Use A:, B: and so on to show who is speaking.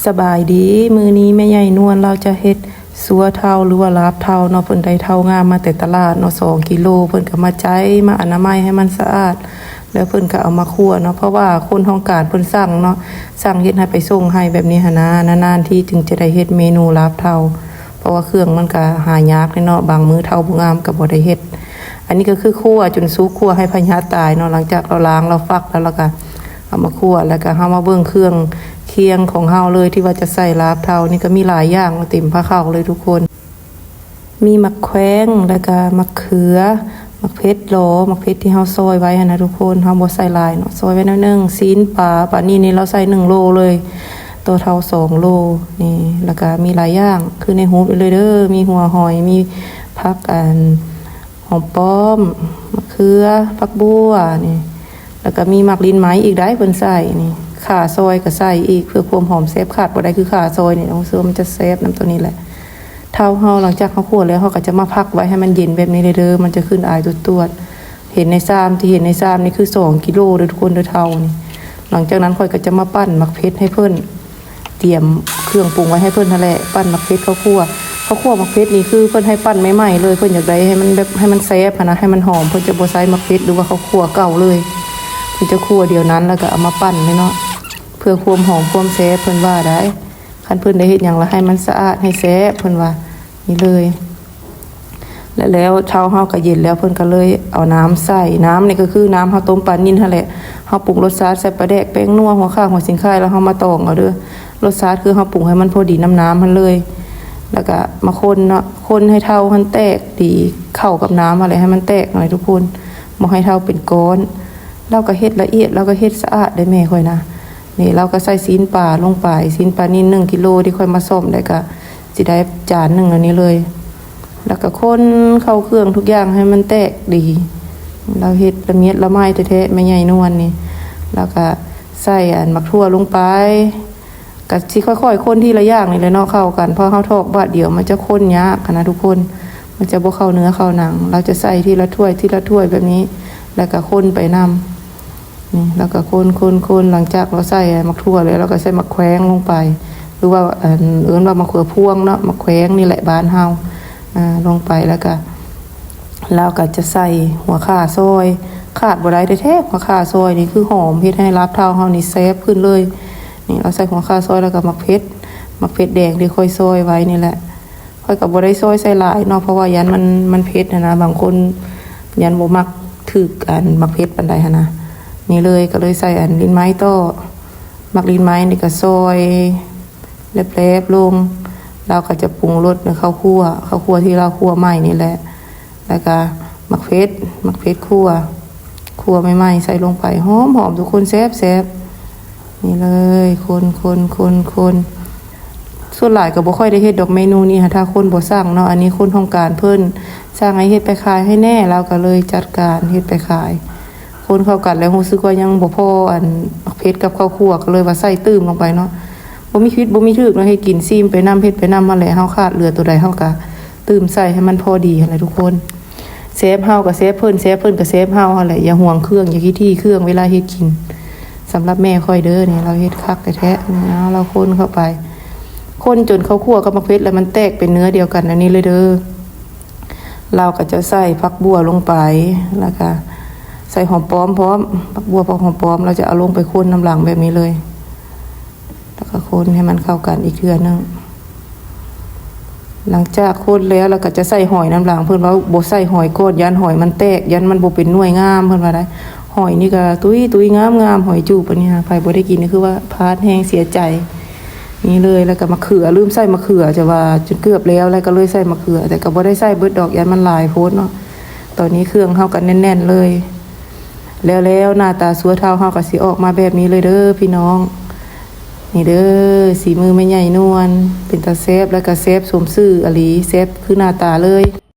A: สบายดีมือนี้แม่ใหญ่นวลเราจะเฮ็ดสัวเท่าหรือว่าลาบเท่าเนาะเพิ่นได้เท่างามมาแต่ตลาดเนาะ2 กิโลเพิ่นก็มาใจมาอนามัยให้มันสะอาดแล้วเพิ่นก็เอามาคั่วเนาะเพราะว่าคนท้องการเพิ่นสั่งเนาะสั่งเฮ็ดให้ไปส่งให้แบบนี้หั่นนะนานๆที่ถึงจะได้เฮ็ดเมนูลาบเท่าเพราะว่าเครื่องมันก็หายากเนาะบางมื้อเท่าบ่งามก็บ่ได้เฮ็ดอันนี้ก็คือคั่วจนสุกคั่วให้พญาตายเนาะหลังจากเราล้างเราฟักแล้วก็เอามาคั่วแล้วก็เฮามาเบิ่งเครื่องเคียงของเฮาเลยที่ว่าจะใส่ลาบเทานี่ก็มีหลายอย่างเต็มผ้าข้าวเลยทุกคนมีมะแขวงแล้วก็มะเขือมะเพ็ดโหลมะเพ็ดที่เฮาซอยไว้นะทุกคนเฮาบ่ใส่หลายเนาะซอยไว้นิดนึงซีนปลานี่เราใส่1 โลเลยตัวเท่า2 โลนี่แล้วก็มีหลายอย่างคือในหูไปเลยเด้อมีหัวหอยมีผักหอมป้อมมะเขือผักบัวนี่แล้วก็มีหมักลิ้นไม้อีกได้เพิ่นใส่นี่ข่าซอยก็ใส่อีกเพื่อความหอมแซ่บขาดบ่ได้คือข่าซอยนี่ต้องซื้อมันจะแซ่บน้ำตัวนี้แหละเท่าเฮาหลังจากเฮาคั่วแล้วเฮาก็จะมาพักไว้ให้มันเย็นแบบนี้เลยเด้อมันจะขึ้นอายตัวๆเห็นในซ้ำที่เห็นในซ้ำนี่คือ2 กิโลเด้อทุกคนเด้อเท่านี่หลังจากนั้นค่อยก็จะมาปั้นมักเพชรให้เพิ่นเตรียมเครื่องปรุงไว้ให้เพิ่นนั่นแหละปั้นมักเพชรข้าวคั่วมักเพชรนี่คือเพิ่นให้ปั้นใหม่ๆเลยเพิ่นอยากได้ให้มันแบบให้มันแซ่บนะให้มันหอมเพิ่นจะบ่ใส่มักเพชรหรือว่าข้าวคั่วเก่าเลยเพิ่นจะคั่วเดียวนั้นแล้วก็เอามาปั้นเลยเนาะเพื่อความหอมความแซ่บเพิ่นว่าได้คันเพิ่นได้เฮ็ดหยังแล้วให้มันสะอาดให้แซ่บเพิ่นว่านี่เลยแล้วเช้าเฮาก็เย็นแล้วเพิ่นก็เลยเอาน้ำใส่น้ำนี่ก็คือน้ำเฮาต้มปลานิ่นนั่นแหละเฮาปรุงรสชาติใส่ปลาแดกแป้งนัวหัวข่าหัวสิงไข่แล้วเฮามาตองเอาเด้อรสชาติคือเฮาปรุงให้มันพอดีน้ำมันเลยแล้วก็มาคนเนาะคนให้เท่ามันแตกดีเข้ากับน้ำอะไรให้มันแตกหน่อยทุกคนบ่ให้เท่าเป็นก้อนเราก็เฮ็ดละเอียดเราก็เฮ็ดสะอาดได้แม่ค่อยนะนี่เราก็ใส่ซีนปลาลงไปซีนปลานี่1 กิโลที่ค่อยมาส้มได้ก็สิได้จาน1อันนี้เลยแล้วก็คนเข้าเครื่องทุกอย่างให้มันแตกดีเราเฮ็ดละเมียดละไม้แท้ๆแม่ใหญ่นวลนี่แล้วก็ใส่มักทั่วลงไปก็สิค่อยๆคนทีละอย่างนี่เลยเนาะเข้ากันพอเฮาทอกบาดเดียวมันจะข้นยากนะทุกคนมันจะบ่เข้าเนื้อเข้าหนังเราจะใส่ทีละถ้วยแบบนี้แล้วก็คนไปนำนี่แล้วก็คนหลังจากเราใส่มะทั่วแล้วเราก็ใส่มะแขวงลงไปหรือว่าว่ามะเขือพวงเนาะมะแขวงนี่แหละบ้านเฮาลงไปแล้วก็เราก็จะใส่หัวข่าซอยขาดบ่ได้แท้ๆหัวข่าซอยนี่คือหอมเฮ็ดให้ลาบเท่าเฮานี่แซ่บขึ้นเลยนี่เราใส่หัวข่าซอยแล้วก็มะเพ็ดแดงที่ค่อยซอยไว้นี่แหละค่อยก็บ่ได้ซอยใส่หลายเนาะเพราะว่ายันมันเผ็ดนะบางคนยันบ่มักถึกมะเพ็ดปานใดหั่นนะนี่เลยก็เลยใส่ลิ้นไม้ต่อมักลิ้นไม้นี่ก็ซอยแลบๆลงเราก็จะปรุงรสในข้าวคั่วที่เราคั่วใหม่นี่แหละแล้วก็มักเพชรคั่วใหม่ๆใส่ลงไปหอมทุกคนแซ่บนี่เลยคนส่วนหลายก็บ่ค่อยได้เฮ็ดดอกเมนูนี้ค่ะถ้าคนบ่สั่งเนาะอันนี้คนต้องการเพิ่นสร้างให้เฮ็ดไปขายให้แน่เราก็เลยจัดการเฮ็ดไปขายคนเข้ากันแล้วรู้สึกว่ายังบ่พอมักเพชรกับข้าวคั่วก็เลยว่าใส่ตื้มลงไปเนาะบ่มีถึกเนาะให้กินซีมไปน้ำเฮ็ดไปน้ำมาแหละเฮาขาดเหลือตัวใดเฮาก็ตื้มใส่ให้มันพอดีหั่นแหละทุกคนเซฟเฮาก็เซฟเพิ่นก็เซฟเฮาหั่นแหละอย่าห่วงเครื่องอย่าขี้ที่เครื่องเวลาเฮ็ดกินสำหรับแม่ค่อยเด้อนี่เราเฮ็ดคักแท้ๆนะเราคนเข้าไปคนจนข้าวคั่วกับมะเพชรแล้วมันแตกเป็นเนื้อเดียวกันอันนี้เลยเด้อเราก็จะใส่ผักบัวลงไปแล้วก็ใส่หอมป้อมพร้อมผักบัวพร้อมหอมป้อมเราจะเอาลงไปคนน้ำหลังแบบนี้เลยแล้วก็คนให้มันเข้ากันอีกเทื่อนึงหลังจากคนแล้วเราก็จะใส่หอยน้ำหลังเพิ่นว่าบ่ใส่หอยโคตรยันหอยมันแตกยันมันบ่เป็นหน่วยงามเพิ่นว่าได้หอยนี่ก็ตุ้ยงามหอยจูบอันนี้ค่ะใครบ่ได้กินนี่คือว่าพลาดแฮงเสียใจนี่เลยแล้วก็มะเขือลืมใส่มะเขือจะว่าจนเกือบแล้วแล้วก็เลยใส่มะเขือแต่ก็บ่ได้ใส่เบิดดอกยันมันหลายโพดเนาะตอนนี้เครื่องเฮากันแน่นๆเลยแล้วหน้าตาสัวเท่าเฮาก็สิออกมาแบบนี้เลยเด้อพี่น้องนี่เด้อสีมือแม่ใหญ่นวลเป็นตาแซ่บแล้วก็แซ่บสมชื่ออหลีแซ่บคือหน้าตาเลย